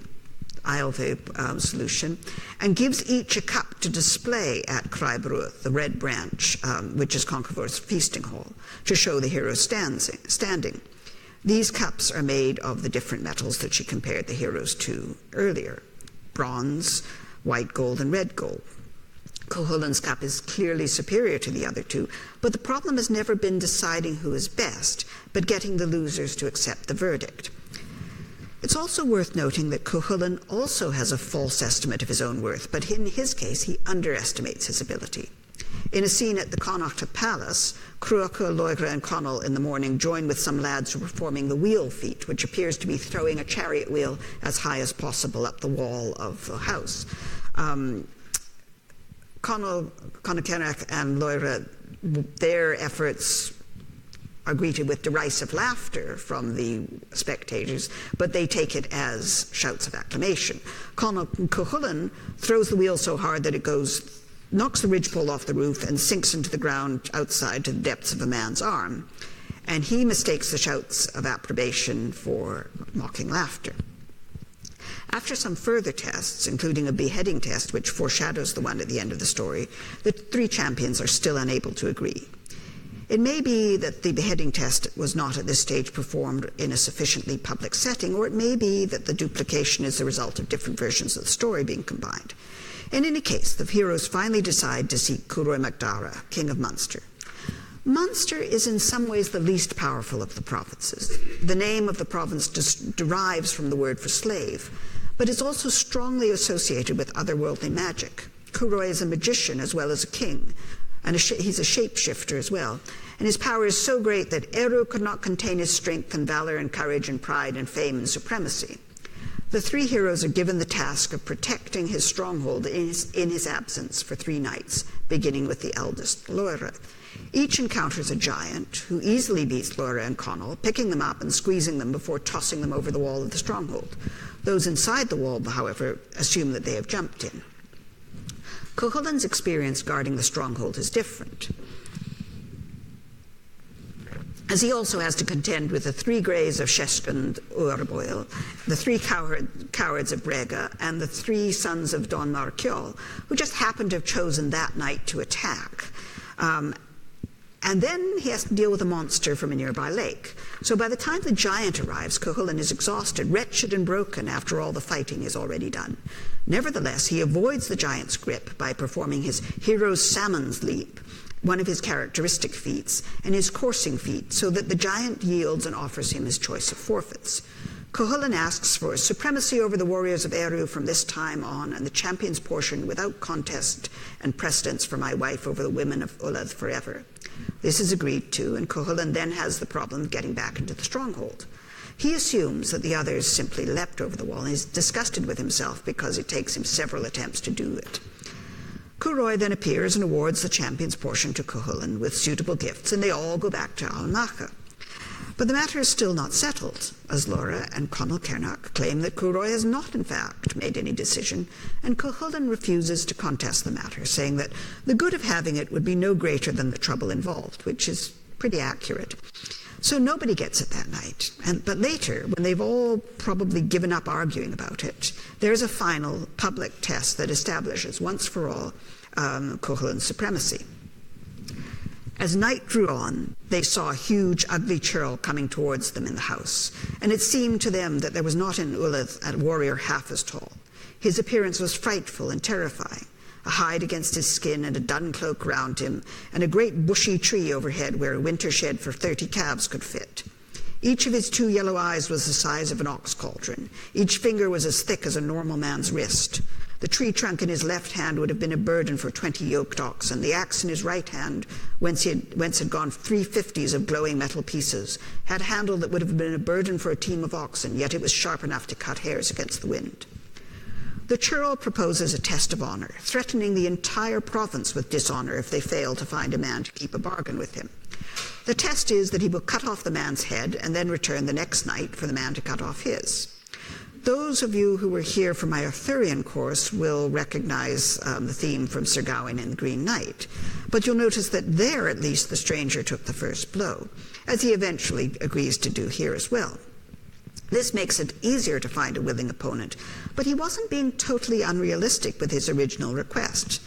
Ailve solution, and gives each a cup to display at Crybrúth, the Red Branch, which is Conchobar's feasting hall, to show the hero's standing. These cups are made of the different metals that she compared the heroes to earlier: bronze, white gold, and red gold. Cuchulainn's cup is clearly superior to the other two, but the problem has never been deciding who is best, but getting the losers to accept the verdict. It's also worth noting that Cuchulainn also has a false estimate of his own worth, but in his case, he underestimates his ability. In a scene at the Connacht Palace, Cruacha, Loigra, and Conall in the morning join with some lads who are performing the wheel feat, which appears to be throwing a chariot wheel as high as possible up the wall of the house. Conall, Connacht, and Loigra, their efforts are greeted with derisive laughter from the spectators, but they take it as shouts of acclamation. Cuchulainn throws the wheel so hard that it knocks the ridgepole off the roof and sinks into the ground outside to the depths of a man's arm, and he mistakes the shouts of approbation for mocking laughter. After some further tests, including a beheading test which foreshadows the one at the end of the story, the three champions are still unable to agree. It may be that the beheading test was not at this stage performed in a sufficiently public setting, or it may be that the duplication is the result of different versions of the story being combined. In any case, the heroes finally decide to seek Cúroi mac Dara, King of Munster. Munster is in some ways the least powerful of the provinces. The name of the province derives from the word for slave, but is also strongly associated with otherworldly magic. Cúroi is a magician as well as a king, and he's a shapeshifter as well. And his power is so great that Eru could not contain his strength and valor and courage and pride and fame and supremacy. The three heroes are given the task of protecting his stronghold in his absence for 3 nights, beginning with the eldest, Loira. Each encounters a giant who easily beats Loira and Conall, picking them up and squeezing them before tossing them over the wall of the stronghold. Those inside the wall, however, assume that they have jumped in. Cuchulainn's experience guarding the stronghold is different, as he also has to contend with the 3 greys of Sheshkund Urboil, the 3 cowards of Brega, and the 3 sons of Don Marciol, who just happened to have chosen that night to attack. And then he has to deal with a monster from a nearby lake. So by the time the giant arrives, Cuchulainn is exhausted, wretched, and broken after all the fighting is already done. Nevertheless, he avoids the giant's grip by performing his hero's salmon's leap, one of his characteristic feats, and his coursing feat, so that the giant yields and offers him his choice of forfeits. Cuchulainn asks for supremacy over the warriors of Eru from this time on, and the champion's portion without contest and precedence for my wife over the women of Ullath forever. This is agreed to, and Cuchulainn then has the problem of getting back into the stronghold. He assumes that the others simply leapt over the wall, and is disgusted with himself because it takes him several attempts to do it. Cúroi then appears and awards the champion's portion to Cuchulainn with suitable gifts, and they all go back to Almacha. But the matter is still not settled, as Loira and Conall Cernach claim that Cúroi has not in fact made any decision, and Cuchulainn refuses to contest the matter, saying that the good of having it would be no greater than the trouble involved, which is pretty accurate. So nobody gets it that night. But later, when they've all probably given up arguing about it, there's a final public test that establishes once for all Cuchulainn's supremacy. As night drew on, they saw a huge, ugly churl coming towards them in the house, and it seemed to them that there was not in Ullath a warrior half as tall. His appearance was frightful and terrifying, a hide against his skin and a dun cloak round him, and a great bushy tree overhead where a winter shed for 30 calves could fit. Each of his 2 yellow eyes was the size of an ox cauldron. Each finger was as thick as a normal man's wrist. The tree trunk in his left hand would have been a burden for 20 yoked oxen. The axe in his right hand, whence had gone 350s of glowing metal pieces, had a handle that would have been a burden for a team of oxen, yet it was sharp enough to cut hairs against the wind. The churl proposes a test of honor, threatening the entire province with dishonor if they fail to find a man to keep a bargain with him. The test is that he will cut off the man's head and then return the next night for the man to cut off his. Those of you who were here for my Arthurian course will recognize the theme from Sir Gawain and the Green Knight. But you'll notice that there, at least, the stranger took the first blow, as he eventually agrees to do here as well. This makes it easier to find a willing opponent, but he wasn't being totally unrealistic with his original request.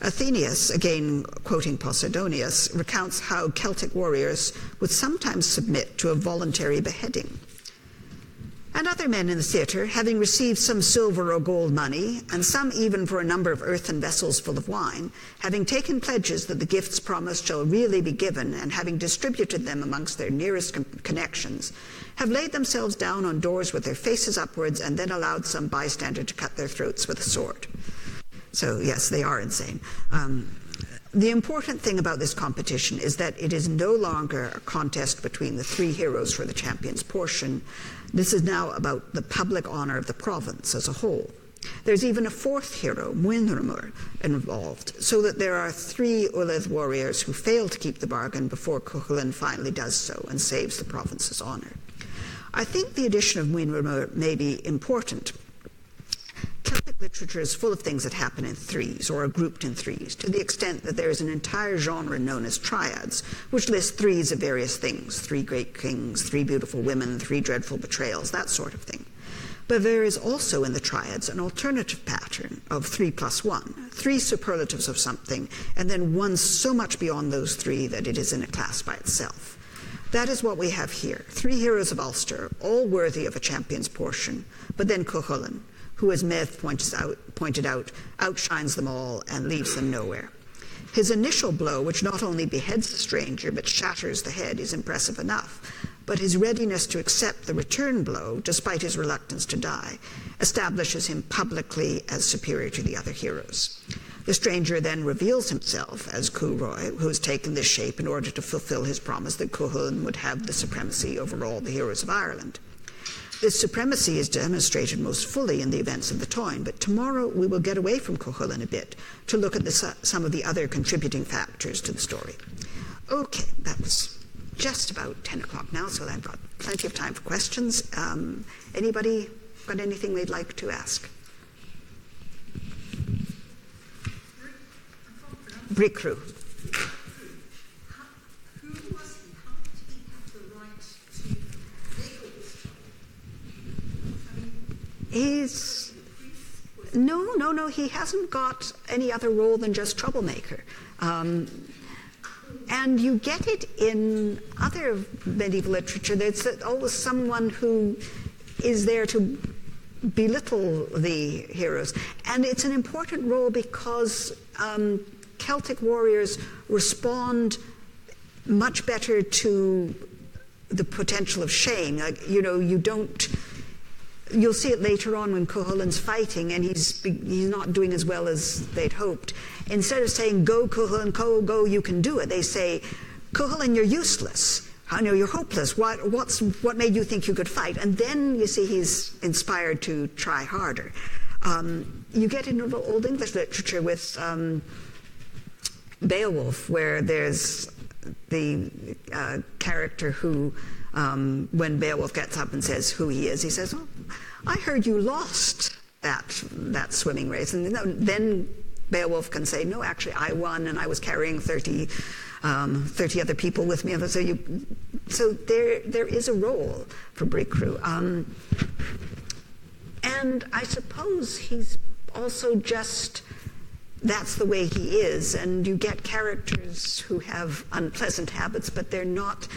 Athenaeus, again quoting Posidonius, recounts how Celtic warriors would sometimes submit to a voluntary beheading. And other men in the theatre, having received some silver or gold money, and some even for a number of earthen vessels full of wine, having taken pledges that the gifts promised shall really be given, and having distributed them amongst their nearest connections, have laid themselves down on doors with their faces upwards, and then allowed some bystander to cut their throats with a sword. So yes, they are insane. The important thing about this competition is that it is no longer a contest between the three heroes for the champion's portion. This is now about the public honor of the province as a whole. There's even a fourth hero, Muinrumur, involved, so that there are three Ulleth warriors who fail to keep the bargain before Cúchulainn finally does so and saves the province's honor. I think the addition of Muinrumur may be important. Celtic literature is full of things that happen in threes or are grouped in threes, to the extent that there is an entire genre known as triads, which lists threes of various things: 3 great kings, 3 beautiful women, 3 dreadful betrayals, that sort of thing. But there is also in the triads an alternative pattern of 3 plus 1, 3 superlatives of something, and then one so much beyond those 3 that it is in a class by itself. That is what we have here: 3 heroes of Ulster, all worthy of a champion's portion, but then Cúchulainn, who, as Meath pointed out, outshines them all and leaves them nowhere. His initial blow, which not only beheads the stranger but shatters the head, is impressive enough, but his readiness to accept the return blow, despite his reluctance to die, establishes him publicly as superior to the other heroes. The stranger then reveals himself as Cúroy, who has taken this shape in order to fulfill his promise that Cúchulainn would have the supremacy over all the heroes of Ireland. This supremacy is demonstrated most fully in the events of the Táin, but tomorrow we will get away from Cúchulainn a bit to look at some of the other contributing factors to the story. Okay, that was just about 10 o'clock now, so I've got plenty of time for questions. Anybody got anything they'd like to ask? Bricriu. No, he hasn't got any other role than just troublemaker. And you get it in other medieval literature. There's always someone who is there to belittle the heroes. And it's an important role because Celtic warriors respond much better to the potential of shame. Like, you'll see it later on when Cúchulainn's fighting and he's not doing as well as they'd hoped. Instead of saying, "Go, Cúchulainn, go, you can do it," they say, "Cúchulainn, you're useless. You're hopeless. What made you think you could fight?" And then you see he's inspired to try harder. You get in Old English literature with Beowulf, where there's the character who, when Beowulf gets up and says who he is, he says, "Oh, I heard you lost that swimming race." And then Beowulf can say, "No, actually, I won, and I was carrying 30 other people with me." So there is a role for Bricriu. And I suppose he's also just, that's the way he is, and you get characters who have unpleasant habits, but they're not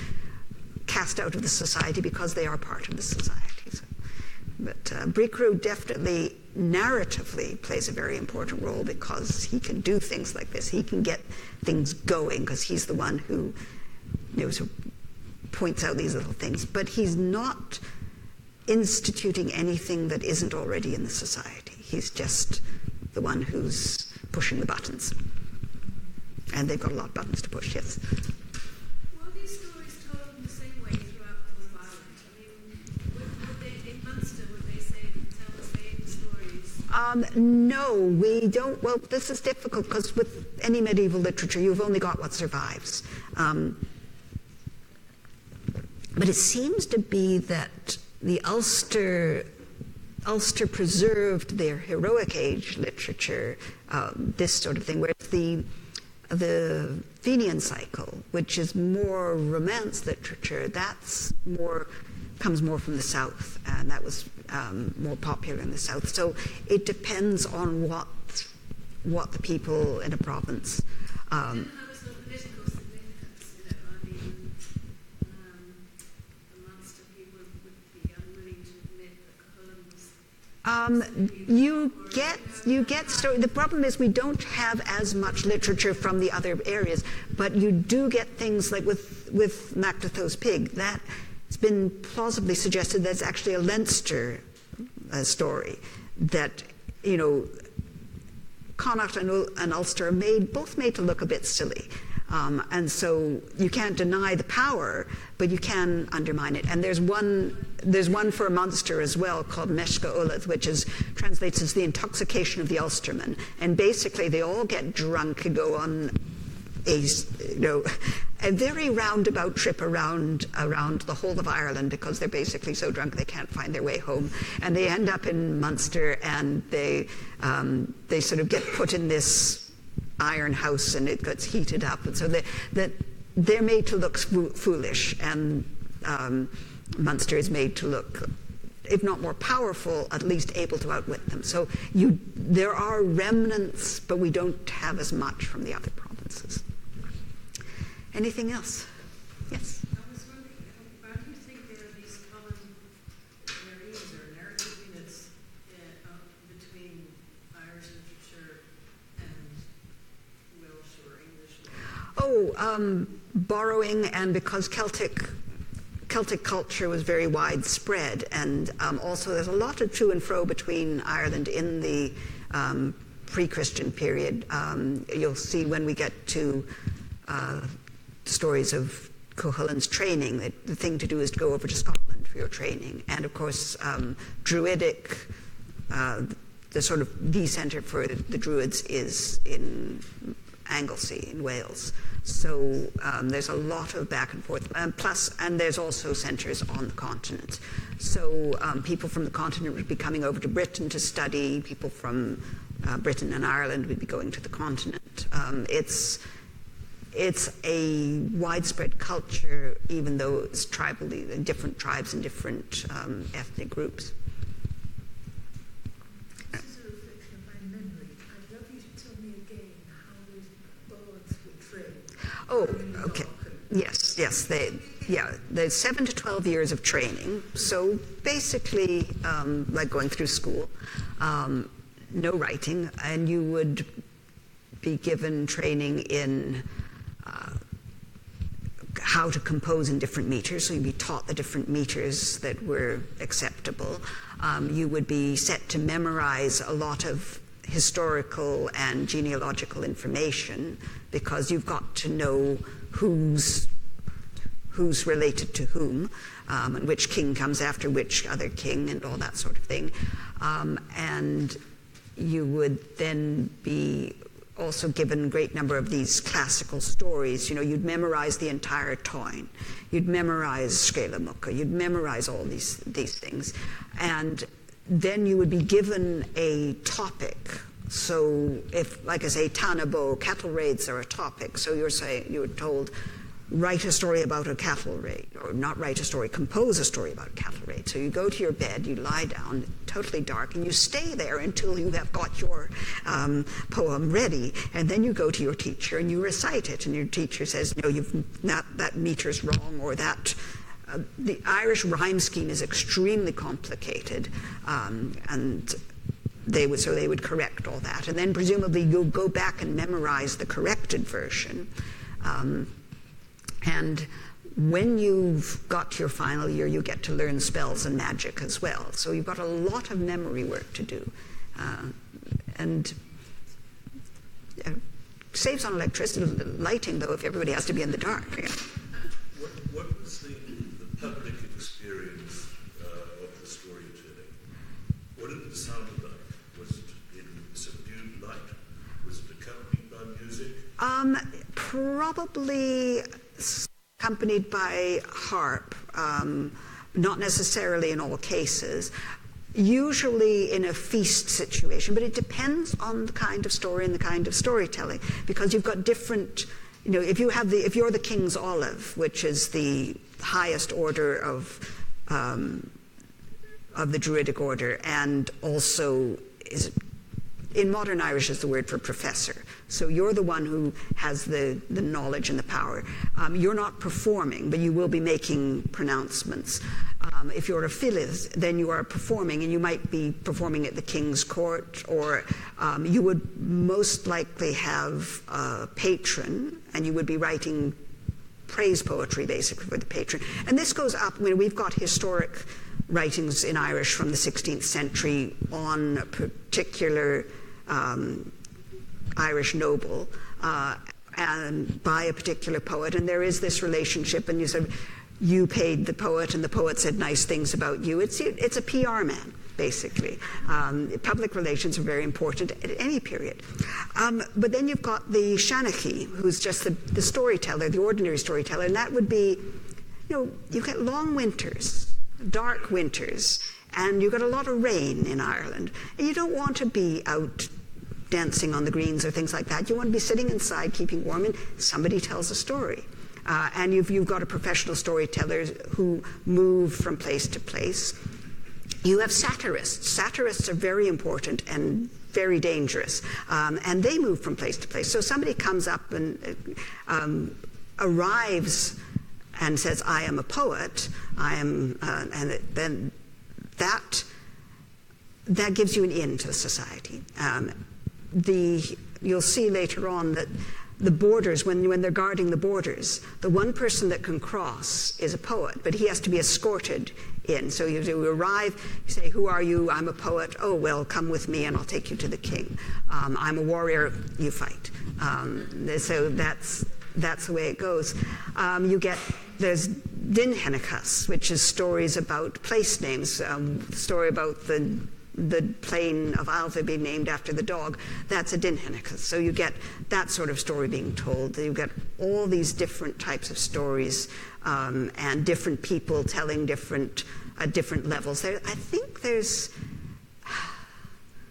cast out of the society because they are part of the society. But Bricriu definitely narratively plays a very important role because he can do things like this. He can get things going because he's the one who points out these little things. But he's not instituting anything that isn't already in the society. He's just the one who's pushing the buttons. And they've got a lot of buttons to push, yes. Were these stories told in the same way throughout the whole of Ireland? Would they, in Munster, would they tell the same stories? No, we don't. Well, this is difficult because with any medieval literature, you've only got what survives. But it seems to be that the Ulster Ulster preserved their heroic age literature, this sort of thing, whereas the Fenian cycle, which is more Romance literature, comes more from the south, and that was more popular in the south. So it depends on what the people in a province. How was the political significance? I mean, the Munster people would be unwilling to admit that Cúchulainn You get story. The problem is we don't have as much literature from the other areas, but you do get things like with Macdotho's pig. That's been plausibly suggested that's actually a Leinster story, that, Connacht and Ulster are both made to look a bit silly. And so you can't deny the power, but you can undermine it. And there's one for Munster as well called Meshka Olath, which translates as the intoxication of the Ulstermen. And basically they all get drunk and go on a very roundabout trip around the whole of Ireland, because they're basically so drunk they can't find their way home, and they end up in Munster, and they sort of get put in this iron house, and it gets heated up, and so they're made to look foolish, and Munster is made to look, if not more powerful, at least able to outwit them. So there are remnants, but we don't have as much from the other provinces. Anything else? Yes? I was wondering, why do you think there are these common areas or narrative units between Irish literature and Welsh or English? Borrowing, and because Celtic culture was very widespread, and also there's a lot of to and fro between Ireland in the pre-Christian period. You'll see when we get to stories of Cuchulainn's training, that the thing to do is to go over to Scotland for your training. And of course, Druidic, the sort of the centre for the Druids is in Anglesey in Wales. So there's a lot of back and forth. And there's also centres on the continent. So people from the continent would be coming over to Britain to study. People from Britain and Ireland would be going to the continent. It's a widespread culture, even though it's tribally, different tribes and different ethnic groups. This is a reflection of my memory. I'd love you to tell me again how those bards were trained. Oh, okay. Yes. There's 7 to 12 years of training. So basically, like going through school, no writing, and you would be given training in how to compose in different meters. So you'd be taught the different meters that were acceptable. You would be set to memorize a lot of historical and genealogical information, because you've got to know who's related to whom, and which king comes after which other king, and all that sort of thing. And you would then be also given a great number of these classical stories. You'd memorize the entire Táin. You'd memorize Scéalamucha. You'd memorize all these things. And then you would be given a topic. So if, like I say, Táin Bó, cattle raids are a topic. So you were told, write a story about a cattle raid, or not write a story, compose a story about a cattle raid. So you go to your bed, you lie down, totally dark, and you stay there until you have got your poem ready, and then you go to your teacher and you recite it, and your teacher says, no, that meter's wrong, or that. The Irish rhyme scheme is extremely complicated, and they would correct all that, and then presumably you'll go back and memorize the corrected version. And when you've got your final year, you get to learn spells and magic as well. So you've got a lot of memory work to do. And saves on electricity, lighting, though, if everybody has to be in the dark. Yeah. What was the public experience of the storytelling? What did it sound like? Was it in subdued light? Was it accompanied by music? Probably accompanied by harp, not necessarily in all cases. usually in a feast situation, but it depends on the kind of story and the kind of storytelling, because you've got different, if you're the king's olive, which is the highest order of the Druidic order, and also in modern Irish is the word for professor. So you're the one who has the knowledge and the power. You're not performing, but you will be making pronouncements. If you're a Phyllis, then you are performing, and you might be performing at the king's court, or you would most likely have a patron, and you would be writing praise poetry, basically, for the patron. And this goes up, we've got historic writings in Irish from the 16th century on a particular Irish noble and by a particular poet, and there is this relationship, and you said you paid the poet and the poet said nice things about you. It's a PR man, basically. Public relations are very important at any period. But then you've got the Shanachie, who's just the storyteller, the ordinary storyteller, and that would be, you get long winters, dark winters, and you get a lot of rain in Ireland, and you don't want to be out dancing on the greens or things like that. You want to be sitting inside, keeping warm, and somebody tells a story. And you've got a professional storyteller who move from place to place. You have satirists. Satirists are very important and very dangerous, and they move from place to place. So somebody comes up and arrives and says, "I am a poet," and then that gives you an in to the society. You'll see later on that the borders, when they're guarding the borders, the one person that can cross is a poet, but he has to be escorted in. So you arrive, you say, "Who are you?" "I'm a poet." "Oh, well, come with me and I'll take you to the king." "I'm a warrior." "You fight." So that's the way it goes. There's Dinhenachas, which is stories about place names, story about the plain of Alva being named after the dog. That's a Dinhenachas. So you get that sort of story being told. You get all these different types of stories and different people telling different levels. I think there's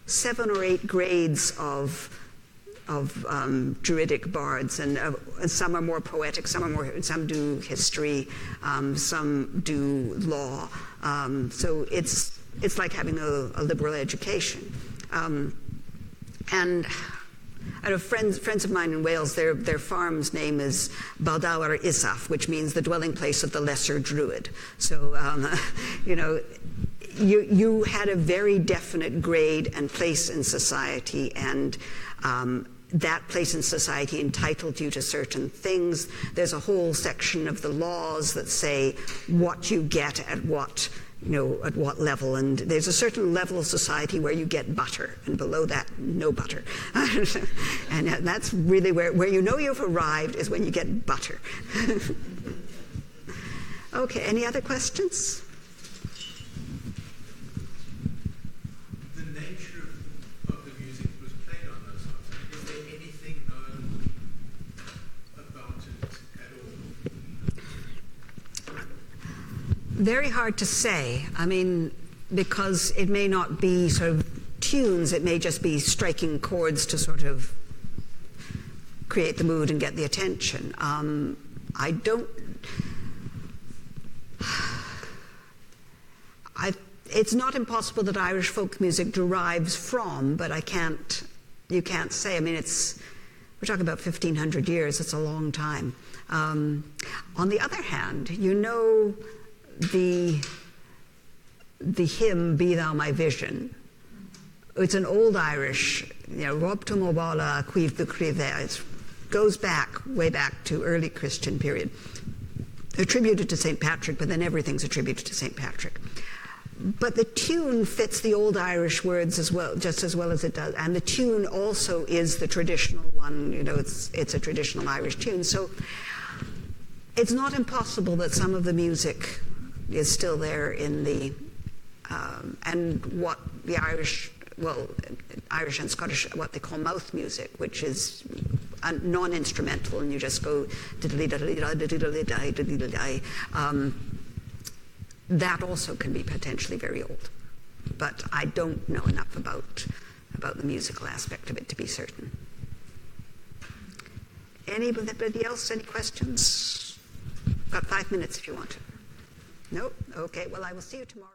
7 or 8 grades of Druidic bards, and some are more poetic, some do history, some do law. So it's like having a liberal education. And I have friends of mine in Wales, their farm's name is Baldawer Isaf, which means the dwelling place of the lesser druid. So, you had a very definite grade and place in society, and that place in society entitled you to certain things. There's a whole section of the laws that say what you get at what level, and there's a certain level of society where you get butter, and below that, no butter. And that's really where you've arrived, is when you get butter. Okay, any other questions? The nature of the music that was played on those songs, is there anything known about it at all? Very hard to say. I mean, because it may not be sort of tunes, it may just be striking chords to sort of create the mood and get the attention. It's not impossible that Irish folk music derives from, but you can't say. I mean, we're talking about 1,500 years, it's a long time. On the other hand, the hymn, "Be Thou My Vision," it's an old Irish, Rob to Mobala, Cuiv the Crive. It goes way back to early Christian period. Attributed to St. Patrick, but then everything's attributed to St. Patrick. But the tune fits the old Irish words as well, just as well as it does. And the tune also is the traditional one, it's a traditional Irish tune. So it's not impossible that some of the music is still there in the, and what the Irish and Scottish, what they call mouth music, which is non-instrumental, and you just go that also can be potentially very old. but I don't know enough about the musical aspect of it to be certain. Anybody else, any questions? Got 5 minutes if you want to. No? Okay, well, I will see you tomorrow.